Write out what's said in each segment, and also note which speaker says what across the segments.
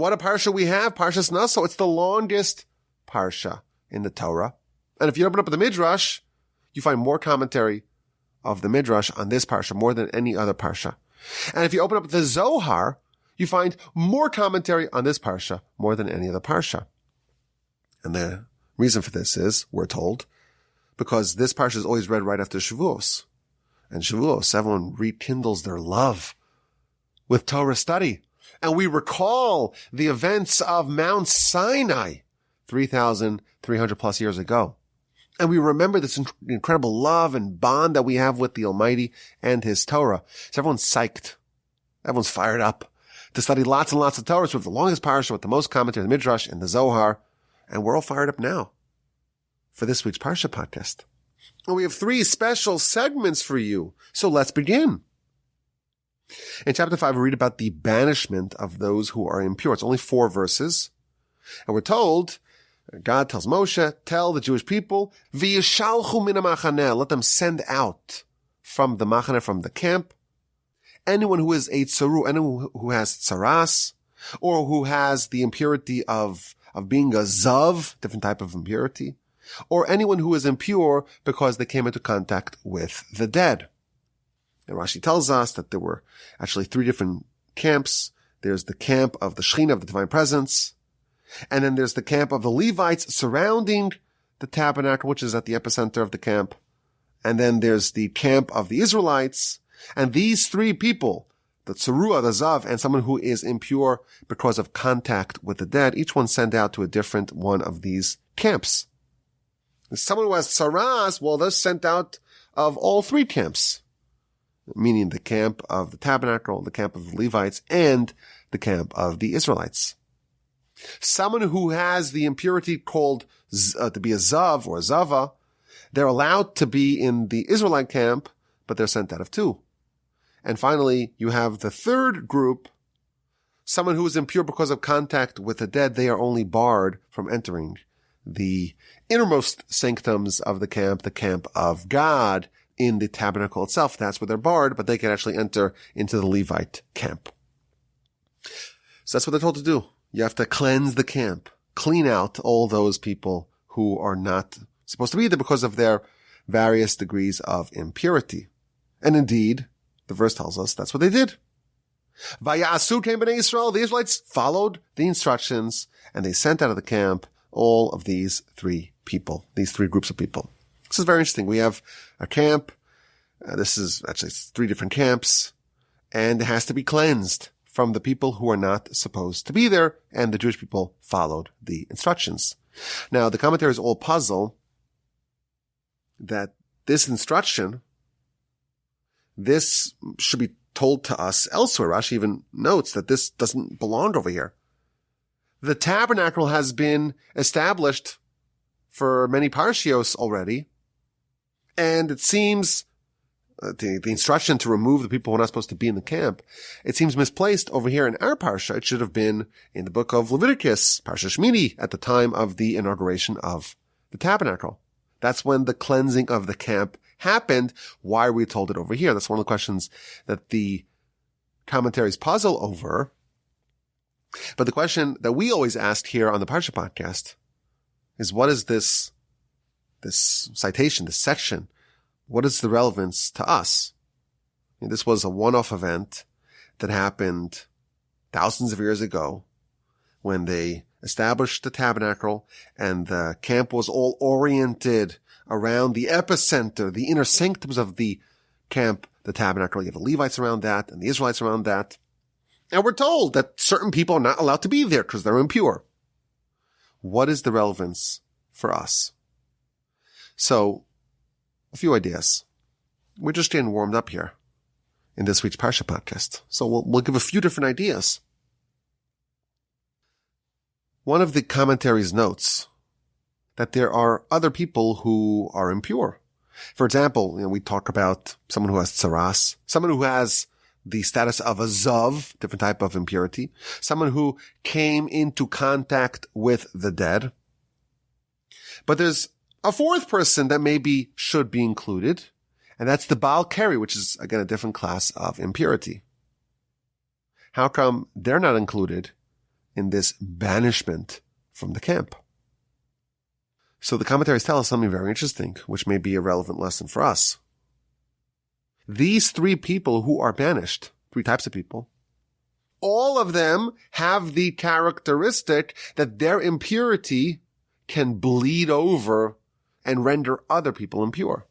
Speaker 1: What a Parsha we have, Parshas Nasso. It's the longest Parsha in the Torah. And if you open up the Midrash, you find more commentary of the Midrash on this Parsha more than any other Parsha. And if you open up the Zohar, you find more commentary on this Parsha more than any other Parsha. And the reason for this is, we're told, because this Parsha is always read right after Shavuos. And Shavuos, everyone rekindles their love with Torah study. And we recall the events of Mount Sinai 3,300 plus years ago. And we remember this incredible love and bond that we have with the Almighty and His Torah. So everyone's psyched. Everyone's fired up to study lots and lots of Torah. So we have the longest Parsha with the most commentary, the Midrash and the Zohar. And we're all fired up now for this week's Parsha podcast. And we have 3 special segments for you. So let's begin. In chapter 5, we read about the banishment of those who are impure. It's only 4 verses. And we're told, God tells Moshe, tell the Jewish people, v'yishalchu min ha'machaneh, let them send out from the machaneh, from the camp, anyone who is a tsaru, anyone who has tsaras, or who has the impurity of being a zav, different type of impurity, or anyone who is impure because they came into contact with the dead. And Rashi tells us that there were actually 3 different camps. There's the camp of the Shekhinah, of the Divine Presence. And then there's the camp of the Levites surrounding the Tabernacle, which is at the epicenter of the camp. And then there's the camp of the Israelites. And these 3 people, the Tzarua, the Zav, and someone who is impure because of contact with the dead, each one sent out to a different one of these camps. And someone who has Tsaras, well, they're sent out of all 3 camps, meaning the camp of the Tabernacle, the camp of the Levites, and the camp of the Israelites. Someone who has the impurity called to be a Zav or a Zava, they're allowed to be in the Israelite camp, but they're sent out of 2. And finally, you have the 3rd group, someone who is impure because of contact with the dead. They are only barred from entering the innermost sanctums of the camp of God, in the tabernacle itself. That's where they're barred, but they can actually enter into the Levite camp. So that's what they're told to do. You have to cleanse the camp, clean out all those people who are not supposed to be there because of their various degrees of impurity. And indeed, the verse tells us that's what they did. Vayasu came b'nei Yisrael. The Israelites followed the instructions and they sent out of the camp all of these 3 people, these 3 groups of people. This is very interesting. We have a camp. This is actually 3 different camps, and it has to be cleansed from the people who are not supposed to be there, and the Jewish people followed the instructions. Now, the commentaries all puzzle that this instruction, this should be told to us elsewhere. Rashi even notes that this doesn't belong over here. The tabernacle has been established for many parshios already, and it seems the instruction to remove the people who are not supposed to be in the camp, it seems misplaced over here in our parsha. It should have been in the book of Leviticus, Parsha Shmini, at the time of the inauguration of the tabernacle. That's when the cleansing of the camp happened. Why are we told it over here? That's one of the questions that the commentaries puzzle over. But the question that we always ask here on the Parsha podcast is, what is this citation, this section? What is the relevance to us? And this was a one-off event that happened thousands of years ago when they established the tabernacle and the camp was all oriented around the epicenter, the inner sanctums of the camp, the tabernacle. You have the Levites around that and the Israelites around that. And we're told that certain people are not allowed to be there because they're impure. What is the relevance for us? So, a few ideas. We're just getting warmed up here in this week's Parsha podcast. So we'll give a few different ideas. One of the commentaries notes that there are other people who are impure. For example, we talk about someone who has tsaras, someone who has the status of a zav, different type of impurity, someone who came into contact with the dead. But there's a 4th person that maybe should be included, and that's the Baal Keri, which is, again, a different class of impurity. How come they're not included in this banishment from the camp. So the commentaries tell us something very interesting, which may be a relevant lesson for us. These three people who are banished, three types of people, all of them have the characteristic that their impurity can bleed over and render other people impure.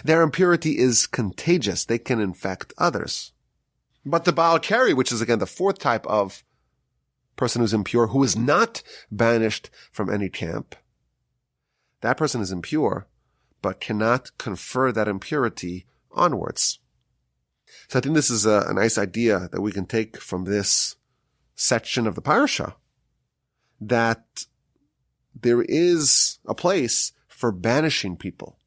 Speaker 1: Their impurity is contagious. They can infect others. But the Baal Keri, which is again the fourth type of person who's impure, who is not banished from any camp, that person is impure, but cannot confer that impurity onwards. So I think this is a nice idea that we can take from this section of the Parsha, that there is a place for banishing people.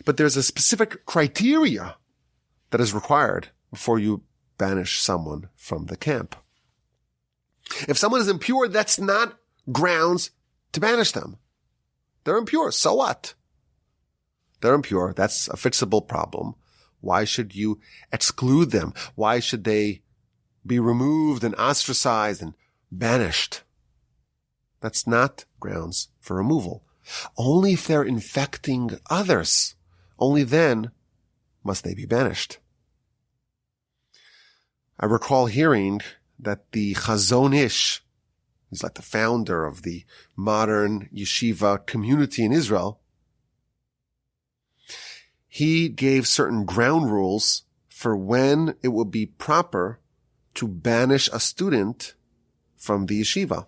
Speaker 1: But there's a specific criteria that is required before you banish someone from the camp. If someone is impure, that's not grounds to banish them. They're impure. So what? They're impure. That's a fixable problem. Why should you exclude them? Why should they be removed and ostracized and banished? That's not grounds for removal. Only if they're infecting others, only then must they be banished. I recall hearing that the Chazon Ish, he's like the founder of the modern yeshiva community in Israel, he gave certain ground rules for when it would be proper to banish a student from the yeshiva.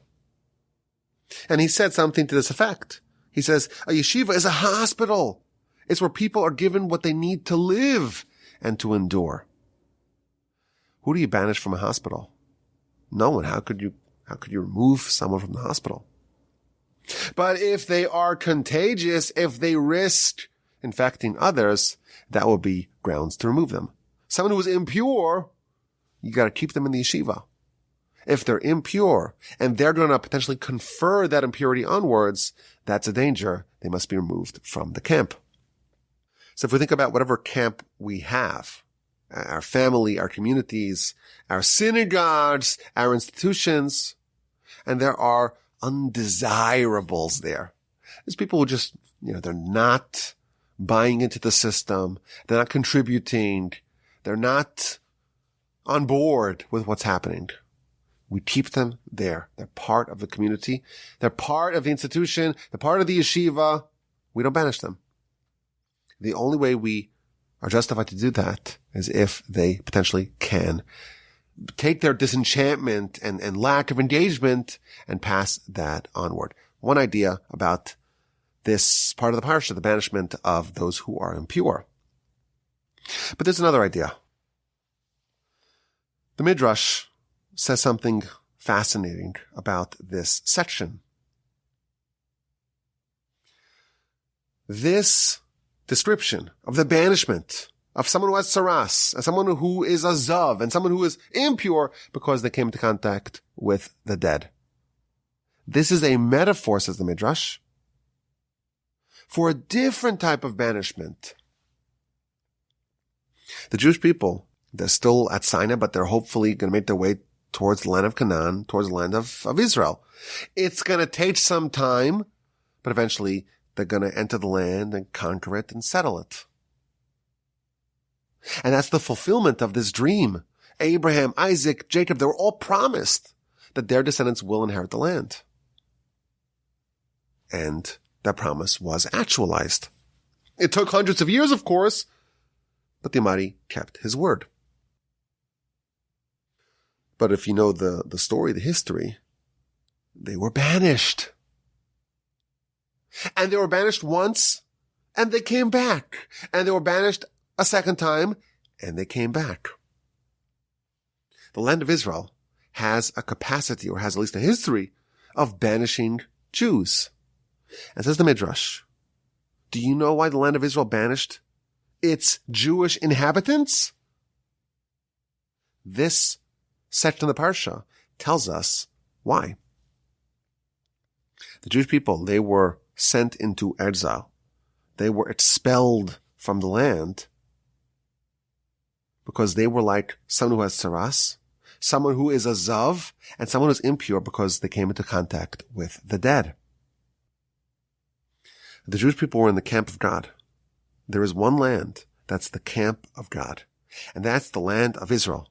Speaker 1: And he said something to this effect. He says, a yeshiva is a hospital. It's where people are given what they need to live and to endure. Who do you banish from a hospital? No one. How could you remove someone from the hospital? But if they are contagious, if they risk infecting others, that will be grounds to remove them. Someone who is impure, you got to keep them in the yeshiva. If they're impure and they're going to potentially confer that impurity onwards, that's a danger. They must be removed from the camp. So if we think about whatever camp we have, our family, our communities, our synagogues, our institutions, and there are undesirables there. There's people who just, they're not buying into the system. They're not contributing. They're not on board with what's happening. We keep them there. They're part of the community. They're part of the institution. They're part of the yeshiva. We don't banish them. The only way we are justified to do that is if they potentially can take their disenchantment and lack of engagement and pass that onward. One idea about this part of the Parsha, the banishment of those who are impure. But there's another idea. The Midrash says something fascinating about this section. This description of the banishment of someone who has saras, and someone who is a zav, and someone who is impure because they came into contact with the dead. This is a metaphor, says the Midrash, for a different type of banishment. The Jewish people, they're still at Sinai, but they're hopefully going to make their way towards the land of Canaan, towards the land of Israel. It's going to take some time, but eventually they're going to enter the land and conquer it and settle it. And that's the fulfillment of this dream. Abraham, Isaac, Jacob, they were all promised that their descendants will inherit the land. And that promise was actualized. It took hundreds of years, of course, but the Almighty kept his word. But if you know the story, the history, they were banished. And they were banished once, and they came back. And they were banished a second time, and they came back. The land of Israel has a capacity, or has at least a history, of banishing Jews. And says the Midrash, do you know why the land of Israel banished its Jewish inhabitants? This section of the Parsha tells us why. The Jewish people, they were sent into exile. They were expelled from the land because they were like someone who has saras, someone who is a zav, and someone who is impure because they came into contact with the dead. The Jewish people were in the camp of God. There is one land that's the camp of God, and that's the land of Israel.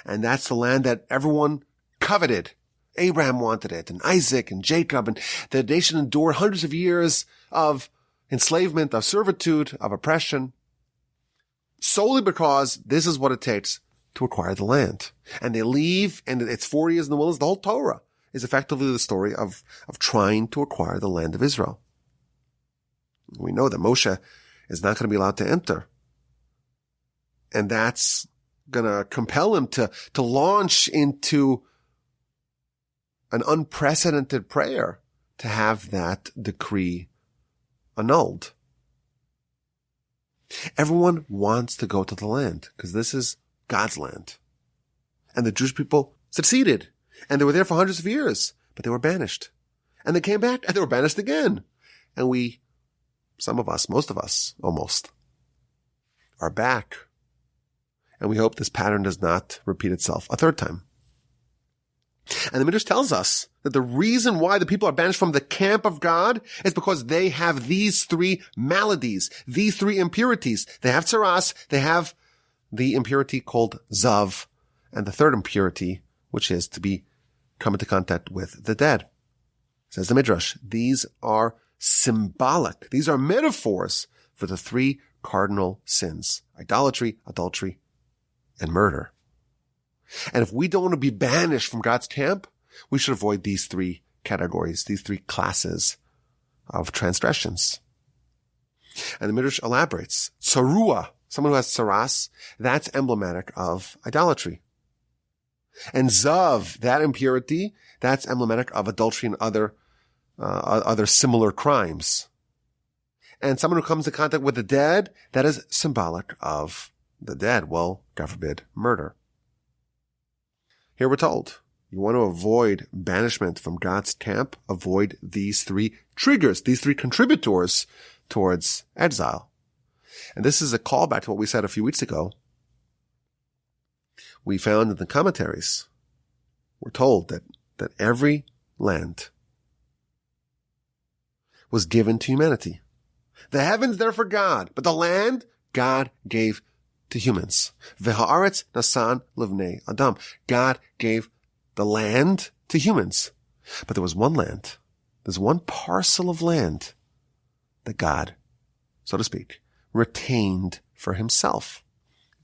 Speaker 1: And that's the land that everyone coveted. Abraham wanted it, and Isaac and Jacob, and the nation endured hundreds of years of enslavement, of servitude, of oppression, solely because this is what it takes to acquire the land. And they leave, and it's 40 years in the wilderness. The whole Torah is effectively the story of trying to acquire the land of Israel. We know that Moshe is not going to be allowed to enter. And that's going to compel him to launch into an unprecedented prayer to have that decree annulled. Everyone wants to go to the land because this is God's land. And the Jewish people succeeded. And they were there for hundreds of years, but they were banished. And they came back and they were banished again. And we, some of us, most of us, almost, are back. And we hope this pattern does not repeat itself a third time. And the Midrash tells us that the reason why the people are banished from the camp of God is because they have these three maladies, these three impurities. They have tsaras, they have the impurity called zav, and the third impurity, which is to come into contact with the dead. Says the Midrash, these are symbolic. These are metaphors for the three cardinal sins: idolatry, adultery, and murder. And if we don't want to be banished from God's camp, we should avoid these three categories, these three classes of transgressions. And the Midrash elaborates. Tsarua, someone who has tsaras, that's emblematic of idolatry. And zav, that impurity, that's emblematic of adultery and other similar crimes. And someone who comes in contact with the dead, that is symbolic of the dead. Well, God forbid, murder. Here we're told, you want to avoid banishment from God's camp, avoid these three triggers, these three contributors towards exile. And this is a callback to what we said a few weeks ago. We found in the commentaries, we're told that every land was given to humanity. The heavens, they're for God, but the land, God gave to humans. V'ha'aretz nasan livnei adam. God gave the land to humans. But there was one land. There's one parcel of land that God, so to speak, retained for himself.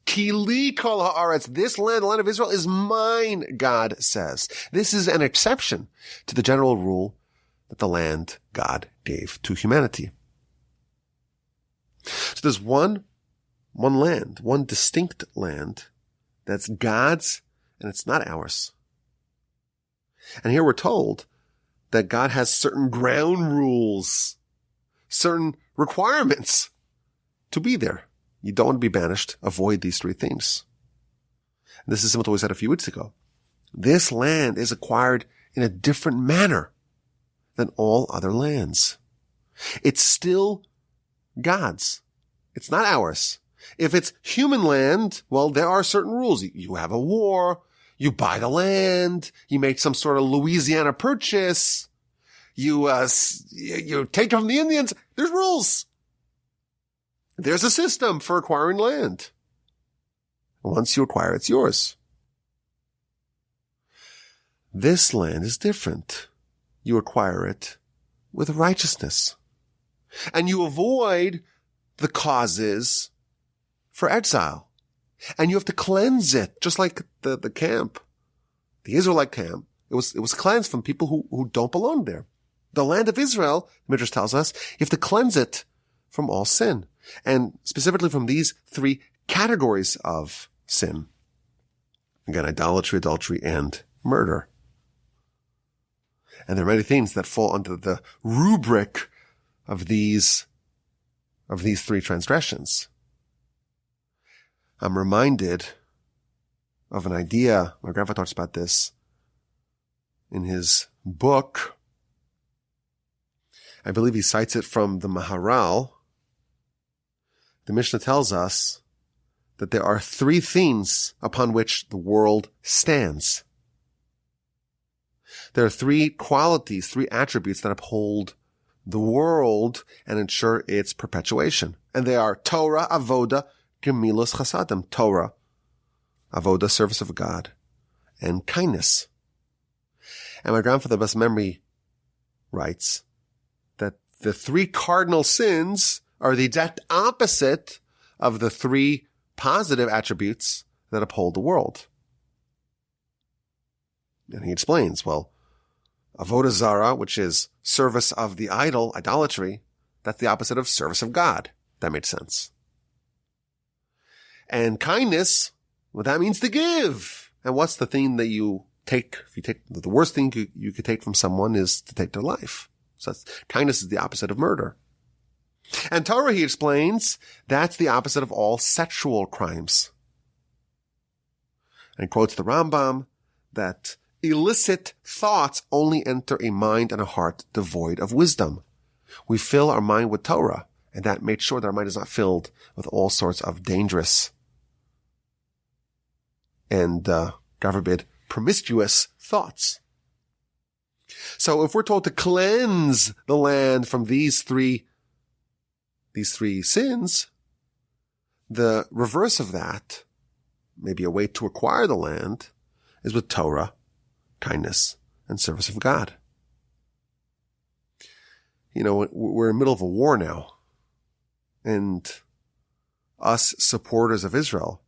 Speaker 1: Ki li kol ha'aretz. This land, the land of Israel, is mine, God says. This is an exception to the general rule that the land God gave to humanity. So there's one land, one distinct land that's God's, and it's not ours. And here we're told that God has certain ground rules, certain requirements to be there. You don't want to be banished. Avoid these three things. And this is similar to what we said a few weeks ago. This land is acquired in a different manner than all other lands. It's still God's. It's not ours. If it's human land, well, there are certain rules. You have a war, you buy the land, you make some sort of Louisiana purchase, you take it from the Indians. There's rules. There's a system for acquiring land. Once you acquire, it's yours. This land is different. You acquire it with righteousness. And you avoid the causes for exile. And you have to cleanse it, just like the camp, the Israelite camp. It was cleansed from people who don't belong there. The land of Israel, the Midrash tells us, you have to cleanse it from all sin. And specifically from these three categories of sin. Again, idolatry, adultery, and murder. And there are many things that fall under the rubric of these three transgressions. I'm reminded of an idea. My grandfather talks about this in his book. I believe he cites it from the Maharal. The Mishnah tells us that there are three things upon which the world stands. There are three qualities, three attributes that uphold the world and ensure its perpetuation. And they are Torah, Avoda, Gemilos Chasadim. Torah, Avoda, service of God, and kindness. And my grandfather, best memory, writes that the three cardinal sins are the exact opposite of the three positive attributes that uphold the world. And he explains, well, Avodah Zarah, which is service of the idol, idolatry, that's the opposite of service of God. That makes sense. And kindness, well, that means to give. And what's the thing that you take? If you take the worst thing you could take from someone is to take their life. So kindness is the opposite of murder. And Torah, he explains, that's the opposite of all sexual crimes. And quotes the Rambam that illicit thoughts only enter a mind and a heart devoid of wisdom. We fill our mind with Torah, and that makes sure that our mind is not filled with all sorts of dangerous and, God forbid, promiscuous thoughts. So if we're told to cleanse the land from these three sins, the reverse of that, maybe a way to acquire the land, is with Torah, kindness, and service of God. You know, we're in the middle of a war now, and us supporters of Israel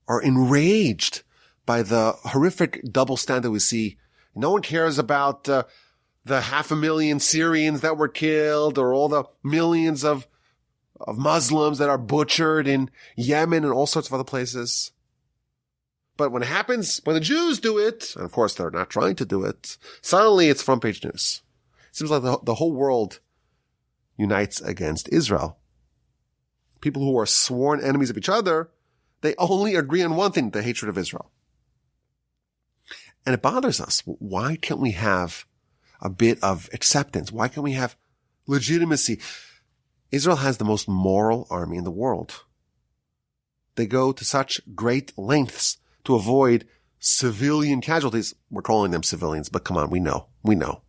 Speaker 1: are enraged by the horrific double standard we see. No one cares about the 500,000 Syrians that were killed, or all the millions of Muslims that are butchered in Yemen and all sorts of other places. But when it happens, when the Jews do it, and of course they're not trying to do it, suddenly it's front page news. It seems like the whole world unites against Israel. People who are sworn enemies of each other, they only agree on one thing, the hatred of Israel. And it bothers us. Why can't we have a bit of acceptance? Why can't we have legitimacy? Israel has the most moral army in the world. They go to such great lengths to avoid civilian casualties. We're calling them civilians, but come on, we know.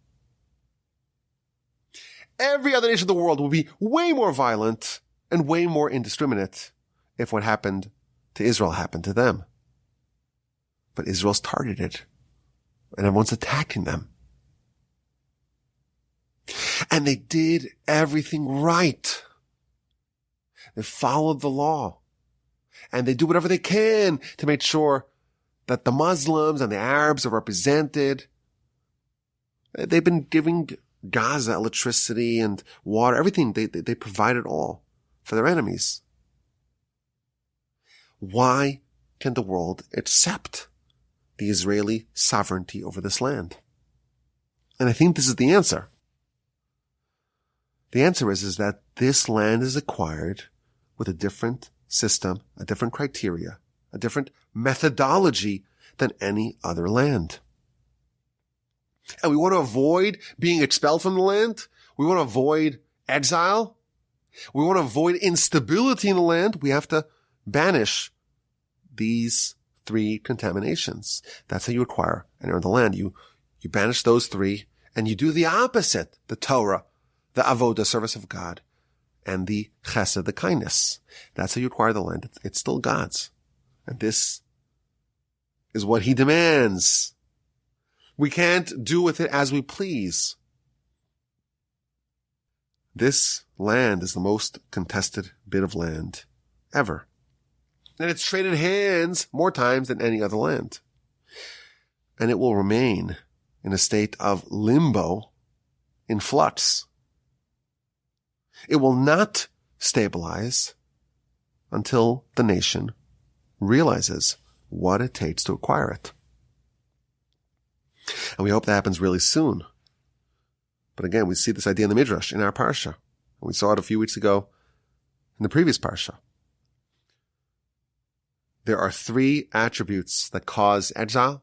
Speaker 1: Every other nation of the world will be way more violent and way more indiscriminate if what happened to Israel happened to them. But Israel's targeted, and everyone's attacking them. And they did everything right. They followed the law. And they do whatever they can to make sure that the Muslims and the Arabs are represented. They've been giving Gaza electricity and water, everything. They provide it all for their enemies. Why can the world accept the Israeli sovereignty over this land? And I think this is the answer. The answer is that this land is acquired with a different system, a different criteria, a different methodology than any other land. And we want to avoid being expelled from the land. We want to avoid exile. We want to avoid instability in the land. We have to banish these three contaminations. That's how you acquire and earn the land. You banish those three, and you do the opposite, the Torah, the Avodah, service of God, and the Chesed, the kindness. That's how you acquire the land. It's still God's. And this is what he demands. We can't do with it as we please. This land is the most contested bit of land ever. And it's traded hands more times than any other land. And it will remain in a state of limbo, in flux. It will not stabilize until the nation realizes what it takes to acquire it. And we hope that happens really soon. But again, we see this idea in the Midrash, in our Parsha. And we saw it a few weeks ago in the previous Parsha. There are three attributes that cause exile.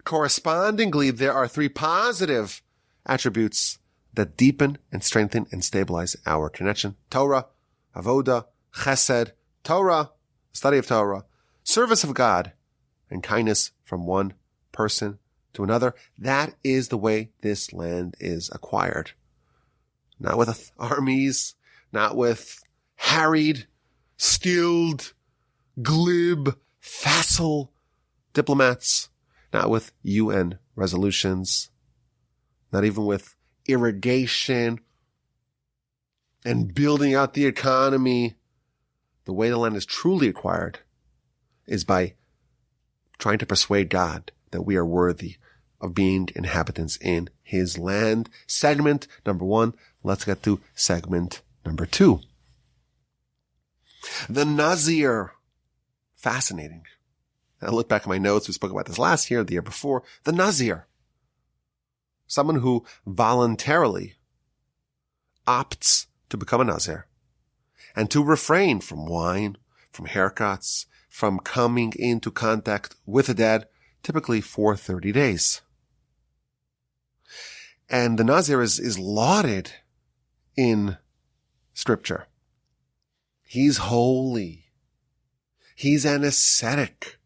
Speaker 1: Correspondingly, there are three positive attributes that deepen and strengthen and stabilize our connection. Torah, Avodah, Chesed. Torah, study of Torah, service of God, and kindness from one person to another. That is the way this land is acquired. Not with armies, not with harried, skilled, glib, facile diplomats, not with UN resolutions, not even with irrigation and building out the economy. The way the land is truly acquired is by trying to persuade God that we are worthy of being inhabitants in his land. Segment number 1. Let's get to segment number 2. The Nazir. Fascinating. I look back at my notes. We spoke about this last year, the year before. The Nazir. Someone who voluntarily opts to become a Nazir and to refrain from wine, from haircuts, from coming into contact with the dead, typically for 30 days. And the Nazir is lauded in Scripture. He's holy. He's an ascetic.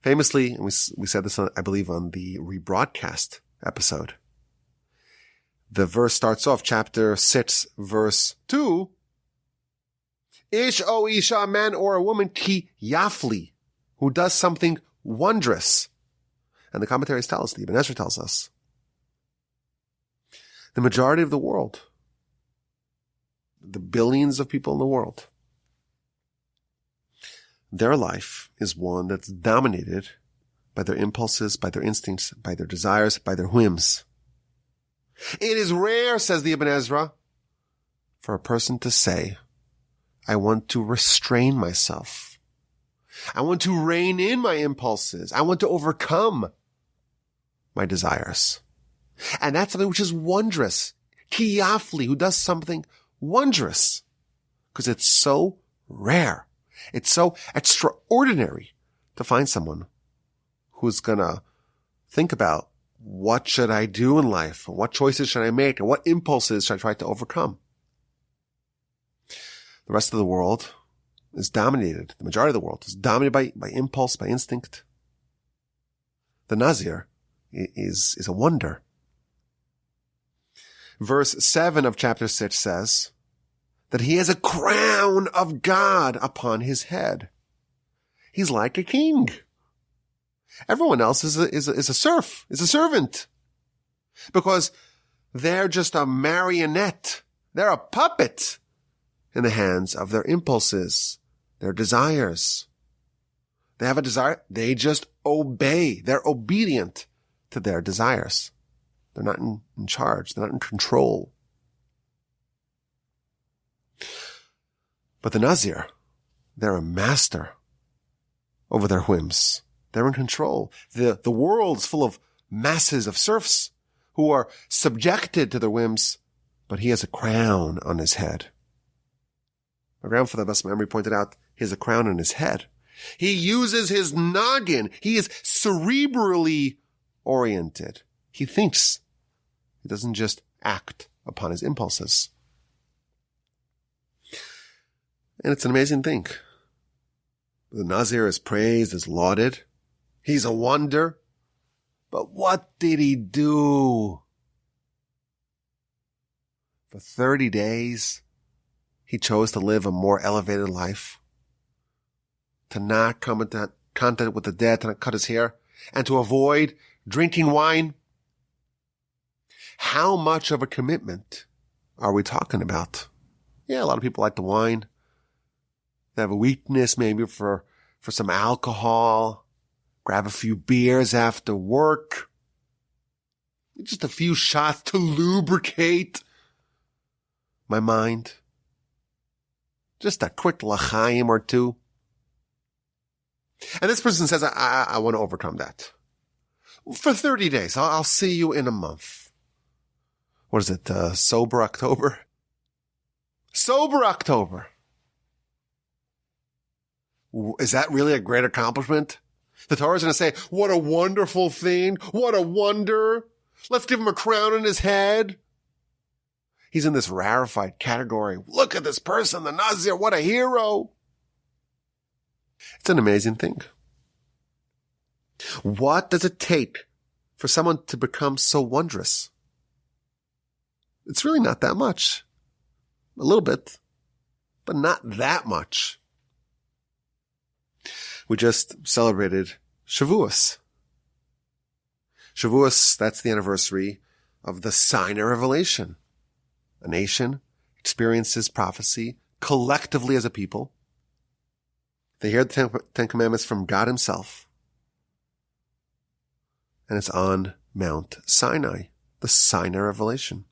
Speaker 1: Famously, and we said this, I believe, on the rebroadcast episode. The verse starts off, chapter 6, verse 2. Ish o isha, a man or a woman, ki yafli, who does something wondrous. And the commentaries tell us, the Ibn Ezra tells us, the majority of the world, the billions of people in the world, their life is one that's dominated by their impulses, by their instincts, by their desires, by their whims. It is rare, says the Ibn Ezra, for a person to say, I want to restrain myself. I want to rein in my impulses. I want to overcome my desires. And that's something which is wondrous. Kiyafli, who does something wondrous. Because it's so rare. It's so extraordinary to find someone who's gonna think about, what should I do in life? What choices should I make? And what impulses should I try to overcome? The rest of the world is dominated. The majority of the world is dominated by impulse, by instinct. The Nazir is a wonder. Verse 7 of chapter 6 says that he has a crown of God upon his head. He's like a king. Everyone else is a serf, is a servant. Because they're just a marionette. They're a puppet in the hands of their impulses, their desires. They have a desire. They just obey. They're obedient to their desires. They're not in charge. They're not in control. But the Nazir, they're a master over their whims. They're in control. The world's full of masses of serfs who are subjected to their whims, but he has a crown on his head. My grandfather, best memory, pointed out he has a crown on his head. He uses his noggin. He is cerebrally oriented. He thinks. He doesn't just act upon his impulses. And it's an amazing thing. The Nazir is praised, is lauded. He's a wonder. But what did he do? For 30 days, he chose to live a more elevated life, to not come into contact with the dead, to not cut his hair, and to avoid drinking wine. How much of a commitment are we talking about? Yeah, a lot of people like the wine. They have a weakness maybe for some alcohol. Grab a few beers after work. Just a few shots to lubricate my mind. Just a quick l'chaim or two. And this person says, I want to overcome that. For 30 days. I'll see you in a month. What is it? Sober October? Sober October. Is that really a great accomplishment? The Torah is going to say, what a wonderful thing. What a wonder. Let's give him a crown on his head. He's in this rarefied category. Look at this person, the Nazir. What a hero. It's an amazing thing. What does it take for someone to become so wondrous? It's really not that much. A little bit, but not that much. We just celebrated Shavuos. Shavuos, that's the anniversary of the Sinai revelation. A nation experiences prophecy collectively as a people. They hear the Ten Commandments from God himself. And it's on Mount Sinai, the Sinai revelation.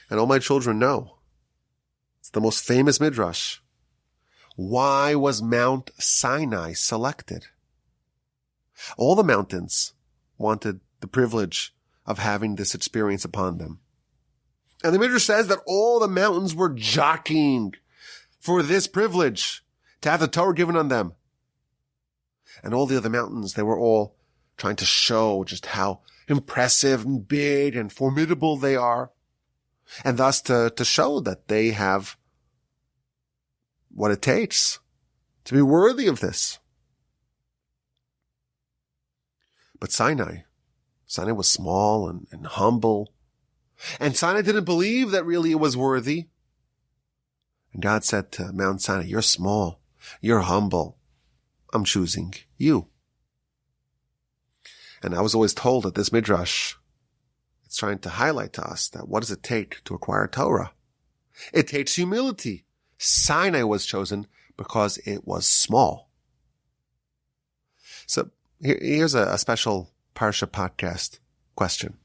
Speaker 1: And all my children know, it's the most famous midrash. Why was Mount Sinai selected? All the mountains wanted the privilege of having this experience upon them. And the midrash says that all the mountains were jockeying for this privilege to have the Torah given on them. And all the other mountains, they were all trying to show just how impressive and big and formidable they are. And thus to show that they have what it takes to be worthy of this. But Sinai was small and humble. And Sinai didn't believe that really it was worthy. And God said to Mount Sinai, you're small, you're humble. I'm choosing you. And I was always told that this midrash, it's trying to highlight to us that what does it take to acquire Torah? It takes humility. Sinai was chosen because it was small. So here's a special Parsha podcast question.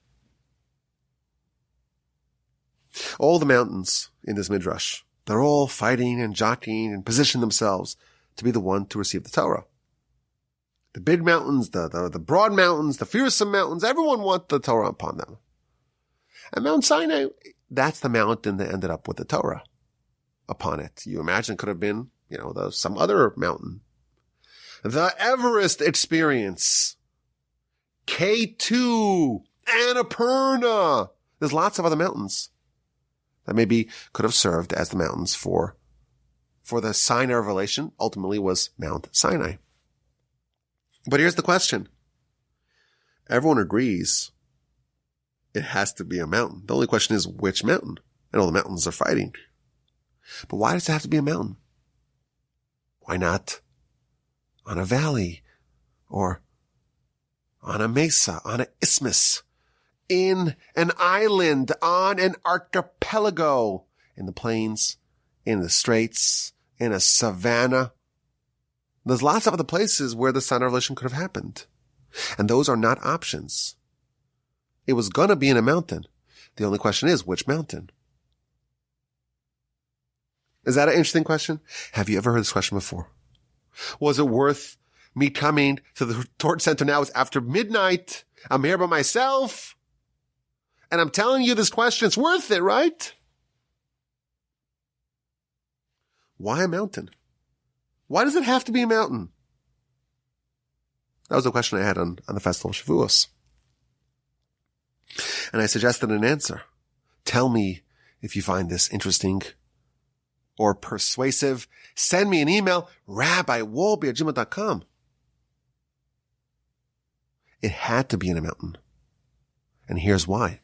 Speaker 1: All the mountains in this midrash, they're all fighting and jockeying and position themselves to be the one to receive the Torah. The big mountains, the broad mountains, the fearsome mountains, everyone wants the Torah upon them. And Mount Sinai, that's the mountain that ended up with the Torah upon it. You imagine it could have been, some other mountain. The Everest experience. K2, Annapurna. There's lots of other mountains that maybe could have served as the mountains for the Sinai revelation, ultimately was Mount Sinai. But here's the question. Everyone agrees it has to be a mountain. The only question is which mountain? And all the mountains are fighting. But why does it have to be a mountain? Why not on a valley or on a mesa, on an isthmus, in an island, on an archipelago, in the plains, in the straits, in a savanna? There's lots of other places where the Sinai revelation could have happened. And those are not options. It was going to be in a mountain. The only question is, which mountain? Is that an interesting question? Have you ever heard this question before? Was it worth me coming to the Torah Center now? It's after midnight. I'm here by myself. And I'm telling you this question. It's worth it, right? Why a mountain? Why does it have to be a mountain? That was the question I had on the festival of Shavuos. And I suggested an answer. Tell me if you find this interesting or persuasive. Send me an email, rabbiwolbe@gmail.com. It had to be in a mountain. And here's why.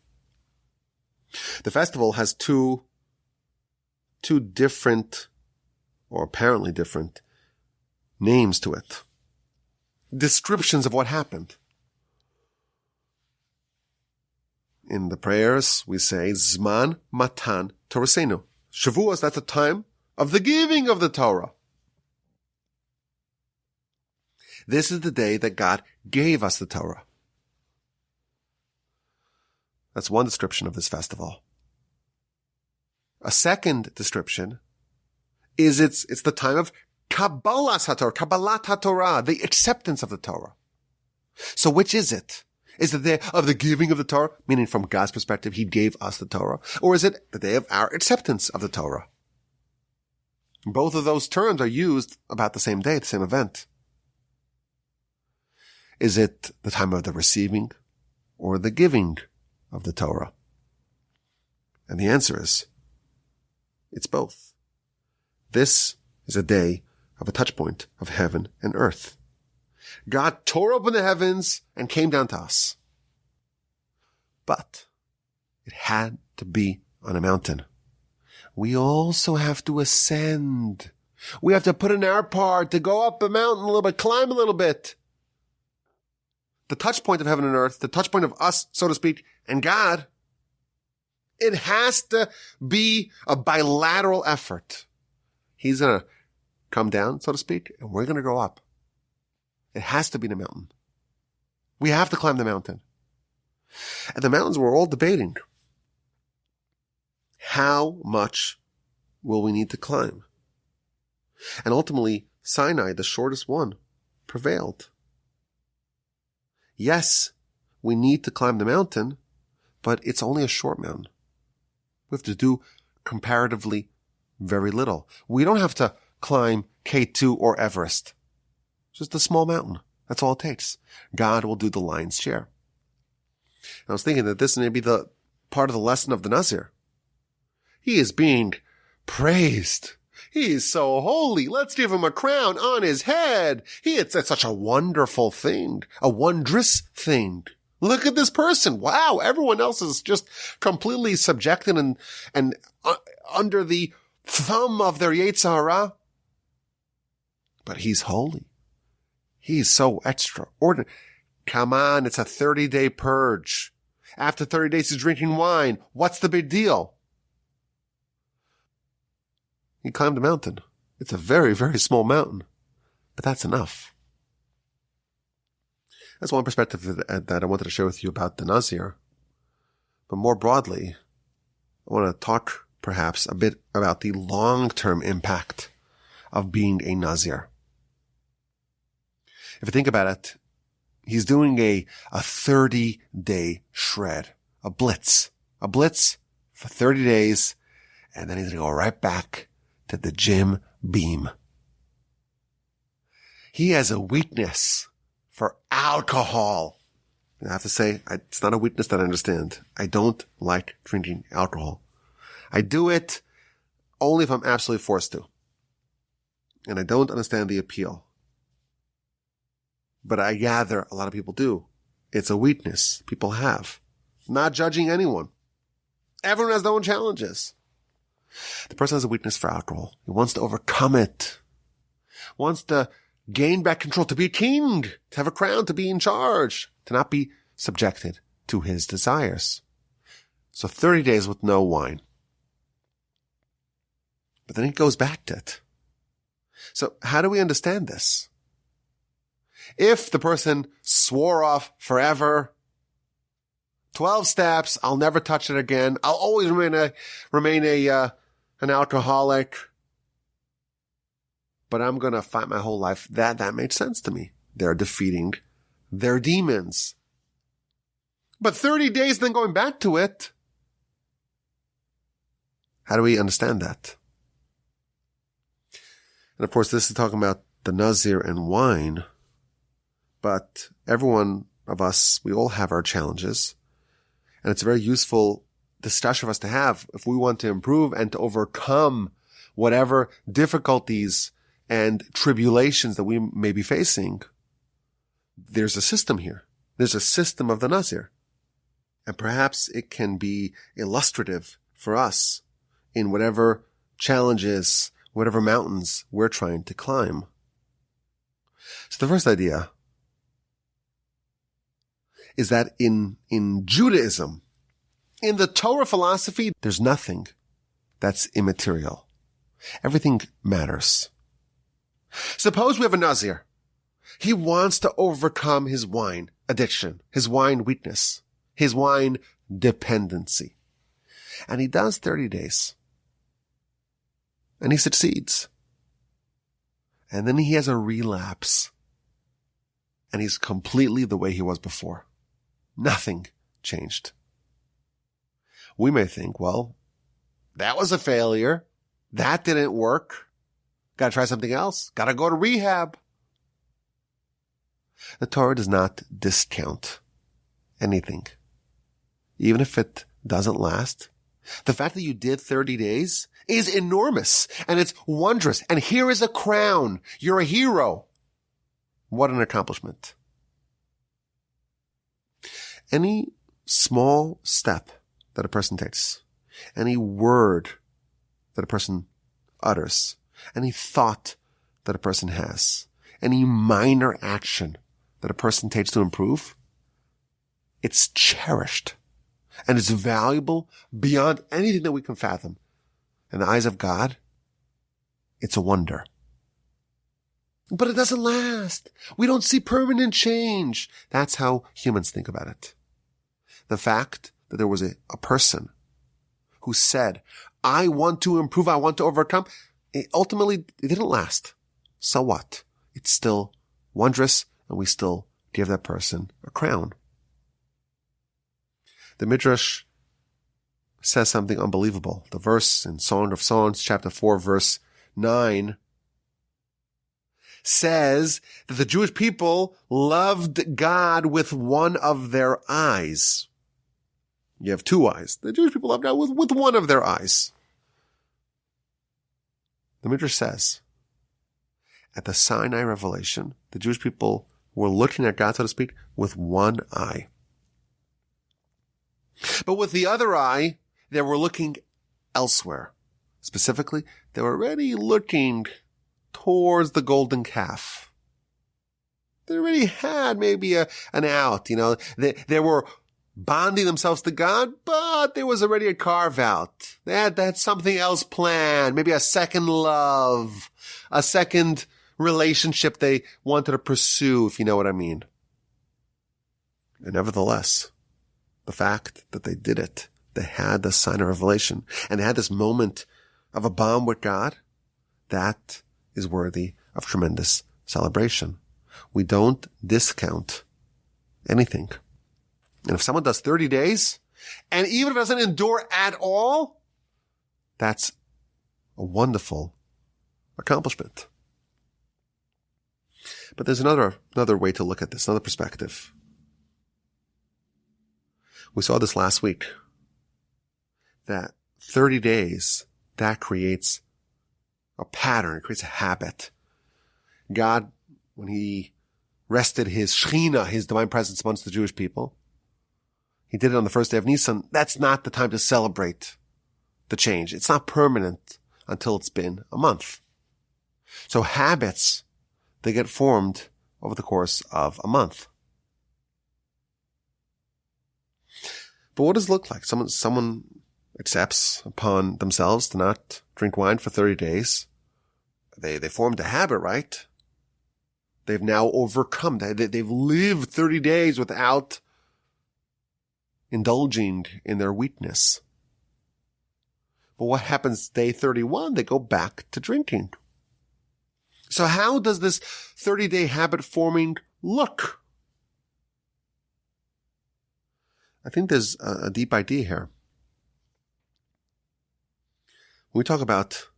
Speaker 1: The festival has two different, or apparently different, names to it. Descriptions of what happened. In the prayers, we say, Zman Matan Torasenu. Shavuos, that's the time of the giving of the Torah. This is the day that God gave us the Torah. That's one description of this festival. A second description is it's the time of Kabbalas HaTorah, Kabbalat HaTorah, the acceptance of the Torah. So which is it? Is it the day of the giving of the Torah, meaning from God's perspective, He gave us the Torah? Or is it the day of our acceptance of the Torah? Both of those terms are used about the same day, the same event. Is it the time of the receiving or the giving of the Torah? And the answer is, it's both. This is a day of a touch point of heaven and earth. God tore open the heavens and came down to us. But it had to be on a mountain. We also have to ascend. We have to put in our part to go up a mountain a little bit, climb a little bit. The touch point of heaven and earth, the touch point of us, so to speak, and God, it has to be a bilateral effort. He's going to come down, so to speak, and we're going to go up. It has to be the mountain. We have to climb the mountain. And the mountains we're all debating. How much will we need to climb? And ultimately, Sinai, the shortest one, prevailed. Yes, we need to climb the mountain, but it's only a short mountain. We have to do comparatively very little. We don't have to climb K2 or Everest. Just a small mountain. That's all it takes. God will do the lion's share. I was thinking that this may be the part of the lesson of the Nazir. He is being praised. He is so holy. Let's give him a crown on his head. It's such a wonderful thing, a wondrous thing. Look at this person. Wow. Everyone else is just completely subjected and under the thumb of their Yetzer Hara. But he's holy. He's so extraordinary. Come on. It's a 30-day purge. After 30 days, he's drinking wine. What's the big deal? He climbed a mountain. It's a very, very small mountain, but that's enough. That's one perspective that I wanted to share with you about the Nazir. But more broadly, I want to talk perhaps a bit about the long-term impact of being a Nazir. If you think about it, he's doing a 30-day shred, a blitz for 30 days, and then he's going to go right back to the gym beam. He has a weakness for alcohol. I have to say, it's not a weakness that I understand. I don't like drinking alcohol. I do it only if I'm absolutely forced to. And I don't understand the appeal. But I gather a lot of people do. It's a weakness people have. Not judging anyone. Everyone has their own challenges. The person has a weakness for alcohol. He wants to overcome it. Wants to gain back control, to be a king, to have a crown, to be in charge, to not be subjected to his desires. So 30 days with no wine. But then he goes back to it. So how do we understand this? If the person swore off forever, 12 steps, I'll never touch it again. I'll always remain an alcoholic. But I'm going to fight my whole life. That made sense to me. They're defeating their demons. But 30 days, then going back to it. How do we understand that? And of course, this is talking about the Nazir and wine. But every one of us, we all have our challenges. And it's a very useful discussion for us to have if we want to improve and to overcome whatever difficulties and tribulations that we may be facing. There's a system here. There's a system of the Nazir. And perhaps it can be illustrative for us in whatever challenges, whatever mountains we're trying to climb. So the first idea is that in Judaism, in the Torah philosophy, there's nothing that's immaterial. Everything matters. Suppose we have a Nazir. He wants to overcome his wine addiction, his wine weakness, his wine dependency. And he does 30 days. And he succeeds. And then he has a relapse. And he's completely the way he was before. Nothing changed. We may think, well, that was a failure. That didn't work. Got to try something else. Got to go to rehab. The Torah does not discount anything. Even if it doesn't last. The fact that you did 30 days is enormous and it's wondrous. And here is a crown. You're a hero. What an accomplishment. Any small step that a person takes, any word that a person utters, any thought that a person has, any minor action that a person takes to improve, it's cherished and it's valuable beyond anything that we can fathom. In the eyes of God, it's a wonder. But it doesn't last. We don't see permanent change. That's how humans think about it. The fact that there was a person who said, I want to improve, I want to overcome, ultimately, it didn't last. So what? It's still wondrous, and we still give that person a crown. The Midrash says something unbelievable. The verse in Song of Songs, chapter 4, verse 9, says that the Jewish people loved God with one of their eyes. You have two eyes. The Jewish people love God with one of their eyes. The Midrash says, at the Sinai revelation, the Jewish people were looking at God, so to speak, with one eye. But with the other eye, they were looking elsewhere. Specifically, they were already looking towards the golden calf. They already had maybe an out, They were bonding themselves to God, but there was already a carve out. They had something else planned, maybe a second love, a second relationship they wanted to pursue, if you know what I mean. And nevertheless, the fact that they did it, they had the sign of revelation, and they had this moment of a bond with God, that is worthy of tremendous celebration. We don't discount anything. And if someone does 30 days, and even if it doesn't endure at all, that's a wonderful accomplishment. But there's another way to look at this, another perspective. We saw this last week, that 30 days, that creates a pattern, it creates a habit. God, when he rested his Shekhinah, his divine presence amongst the Jewish people, he did it on the first day of Nisan. That's not the time to celebrate the change. It's not permanent until it's been a month. So habits, they get formed over the course of a month. But what does it look like? Someone accepts upon themselves to not drink wine for 30 days. They formed a habit, right? They've now overcome that. They've lived 30 days without indulging in their weakness. But what happens day 31? They go back to drinking. So how does this 30-day habit forming look? I think there's a deep idea here. When we talk about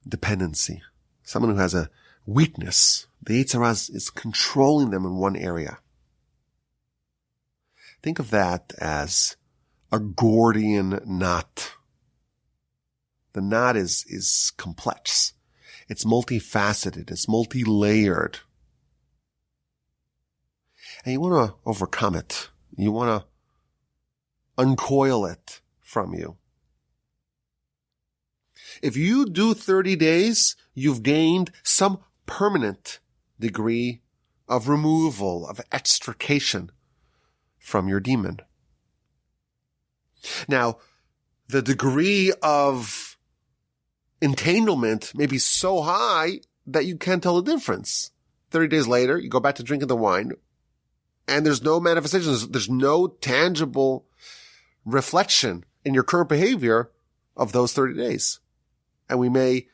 Speaker 1: dependency, someone who has a weakness, the Yetzer Hara is controlling them in one area. Think of that as a Gordian knot. The knot is complex. It's multifaceted. It's multi-layered. And you want to overcome it. You want to uncoil it from you. If you do 30 days, you've gained some permanent degree of removal, of extrication from your demon. Now, the degree of entanglement may be so high that you can't tell the difference. 30 days later, you go back to drinking the wine, and there's no manifestation. There's no tangible reflection in your current behavior of those 30 days. And we may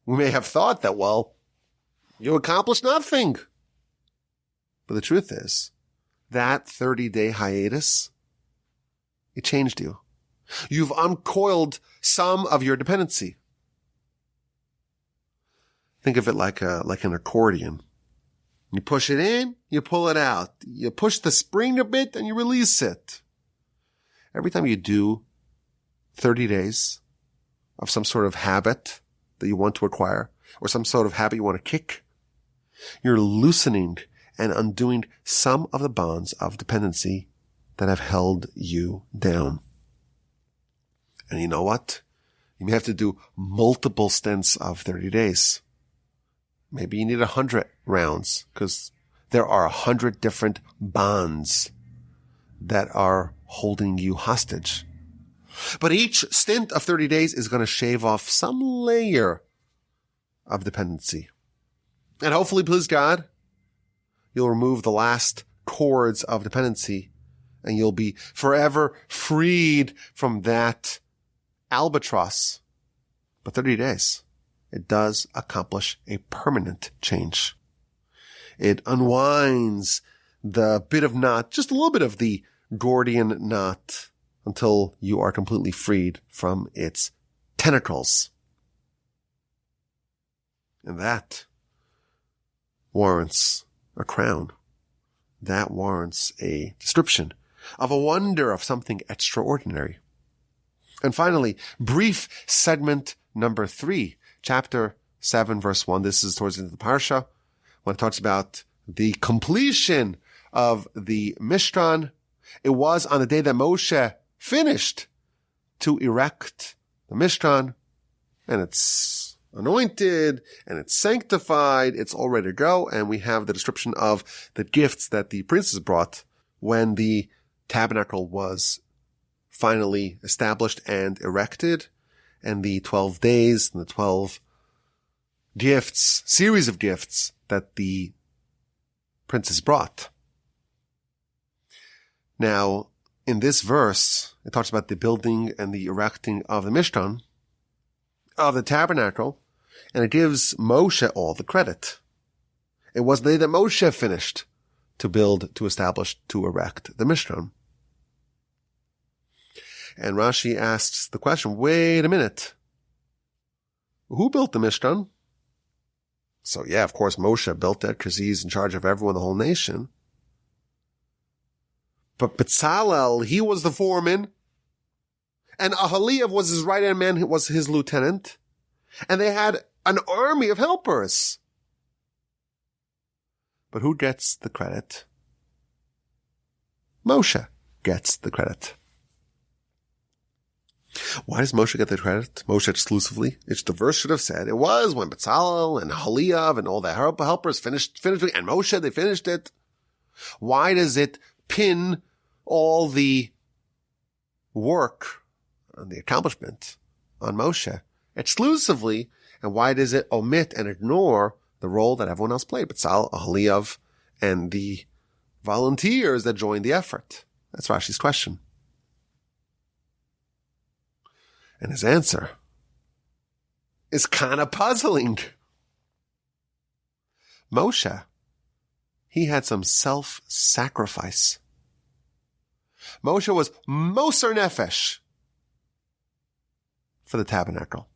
Speaker 1: have thought that, well, you accomplished nothing. But the truth is, that 30-day hiatus, it changed you. You've uncoiled some of your dependency. Think of it like an accordion. You push it in, you pull it out. You push the spring a bit and you release it. Every time you do 30 days of some sort of habit that you want to acquire, or some sort of habit you want to kick, you're loosening and undoing some of the bonds of dependency that have held you down. And you know what? You may have to do multiple stints of 30 days. Maybe you need 100 rounds, because there are 100 different bonds that are holding you hostage. But each stint of 30 days is going to shave off some layer of dependency. And hopefully, please God, you'll remove the last cords of dependency, and you'll be forever freed from that albatross. But 30 days, it does accomplish a permanent change. It unwinds the bit of knot, just a little bit of the Gordian knot, until you are completely freed from its tentacles. And that warrants a crown. That warrants a description of a wonder, of something extraordinary. And finally, brief segment number 3, chapter 7, verse 1. This is towards the end of the Parsha, when it talks about the completion of the Mishkan. It was on the day that Moshe finished to erect the Mishkan, and it's anointed, and it's sanctified, it's all ready to go, and we have the description of the gifts that the princes brought when the tabernacle was finally established and erected, and the 12 days and the 12 gifts, series of gifts that the princes brought. Now, in this verse, it talks about the building and the erecting of the Mishkan, of the tabernacle, and it gives Moshe all the credit. It was the day that Moshe finished to build, to establish, to erect the Mishkan. And Rashi asks the question, wait a minute. Who built the Mishkan? So yeah, of course, Moshe built it because he's in charge of everyone, the whole nation. But Bezalel, he was the foreman. And Ahaliav was his right-hand man, was his lieutenant. And they had an army of helpers. But who gets the credit? Moshe gets the credit. Why does Moshe get the credit? Moshe exclusively? It's the verse should have said it was when Bezalel and Ahaliav and all the helpers finished and Moshe, they finished it. Why does it pin all the work and the accomplishment on Moshe exclusively? And why does it omit and ignore the role that everyone else played? Bezalel, Ahaliav, and the volunteers that joined the effort. That's Rashi's question. And his answer is kind of puzzling. Moshe, he had some self-sacrifice. Moshe was moser nefesh for the tabernacle.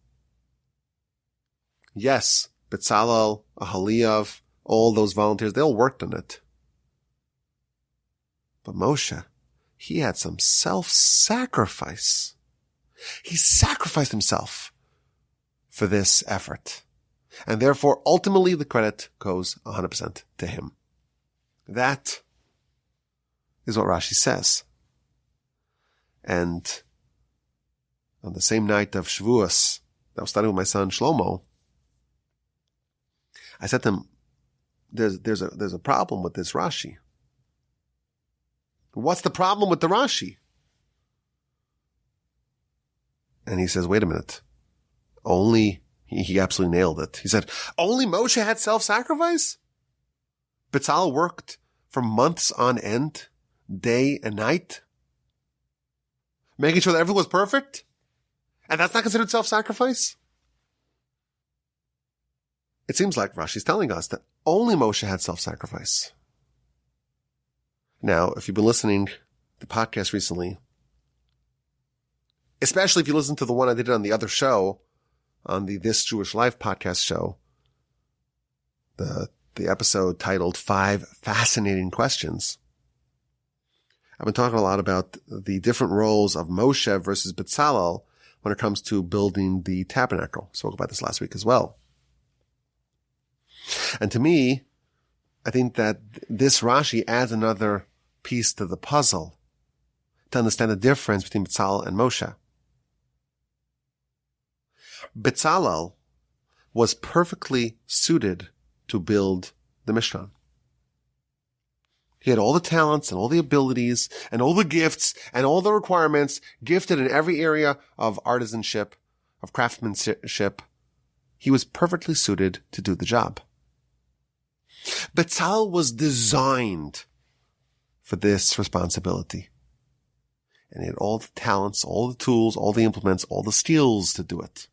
Speaker 1: Yes, Bezalel, Ahaliav, all those volunteers, they all worked on it. But Moshe, he had some self-sacrifice. He sacrificed himself for this effort. And therefore, ultimately, the credit goes 100% to him. That is what Rashi says. And on the same night of Shavuos, that I was studying with my son Shlomo, I said to him, there's a problem with this Rashi. What's the problem with the Rashi? And he says, wait a minute. He absolutely nailed it. He said, only Moshe had self-sacrifice? Bezalel worked for months on end, day and night, making sure that everything was perfect? And that's not considered self-sacrifice? It seems like Rashi's telling us that only Moshe had self-sacrifice. Now, if you've been listening to the podcast recently, especially if you listen to the one I did on the other show, on the This Jewish Life podcast show, the episode titled 5 Fascinating Questions. I've been talking a lot about the different roles of Moshe versus Bezalel, when it comes to building the tabernacle. Spoke about this last week as well. And to me, I think that this Rashi adds another piece to the puzzle to understand the difference between Bezalel and Moshe. Bezalel was perfectly suited to build the Mishkan. He had all the talents and all the abilities and all the gifts and all the requirements, gifted in every area of artisanship, of craftsmanship. He was perfectly suited to do the job. Bezalel was designed for this responsibility. And he had all the talents, all the tools, all the implements, all the skills to do it.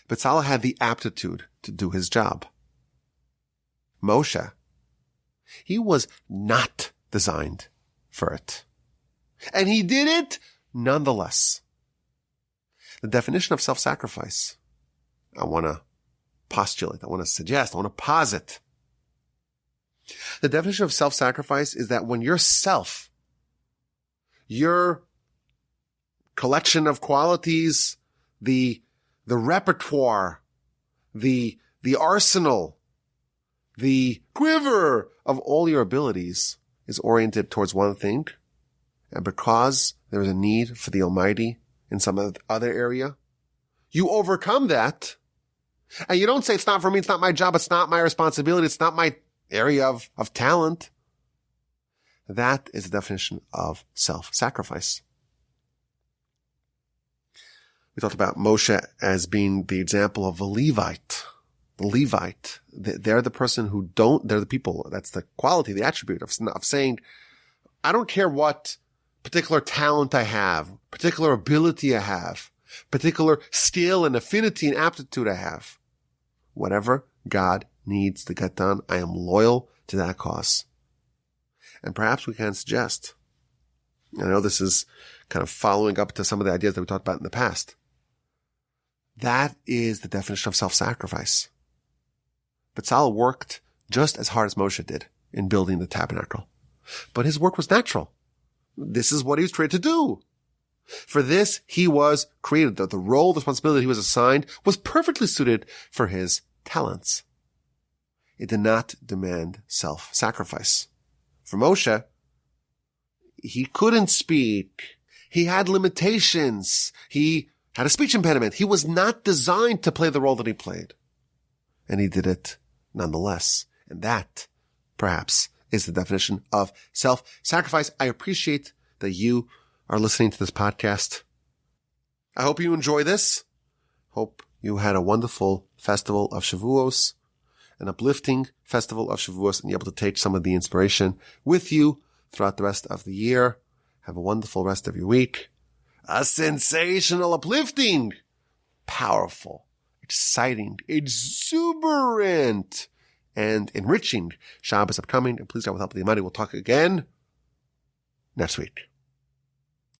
Speaker 1: Bezalel had the aptitude to do his job. Moshe, he was not designed for it. And he did it nonetheless. The definition of self-sacrifice, I want to postulate, I want to suggest, I want to posit. The definition of self-sacrifice is that when yourself, your collection of qualities, the repertoire, the arsenal, the quiver of all your abilities is oriented towards one thing, and because there is a need for the Almighty in some other area, you overcome that, and you don't say, it's not for me, it's not my job, it's not my responsibility, it's not my area of talent. That is the definition of self-sacrifice. We talked about Moshe as being the example of a Levite. The Levite, they're the person who they're the people, that's the quality, the attribute of saying, I don't care what particular talent I have, particular ability I have, particular skill and affinity and aptitude I have. Whatever God needs to get done, I am loyal to that cause. And perhaps we can suggest, I know this is kind of following up to some of the ideas that we talked about in the past. That is the definition of self-sacrifice. Bezalel worked just as hard as Moshe did in building the tabernacle. But his work was natural. This is what he was created to do. For this, he was created. The role, the responsibility he was assigned was perfectly suited for his talents. It did not demand self-sacrifice. For Moshe, he couldn't speak. He had limitations. He had a speech impediment. He was not designed to play the role that he played. And he did it nonetheless. And that, perhaps, is the definition of self-sacrifice. I appreciate that you are listening to this podcast. I hope you enjoy this. Hope you had a wonderful festival of Shavuos, an uplifting festival of Shavuos, and you're able to take some of the inspiration with you throughout the rest of the year. Have a wonderful rest of your week. A sensational, uplifting, powerful, exciting, exuberant, and enriching Shabbos upcoming. And please, God, with the help of the Almighty, we'll talk again next week.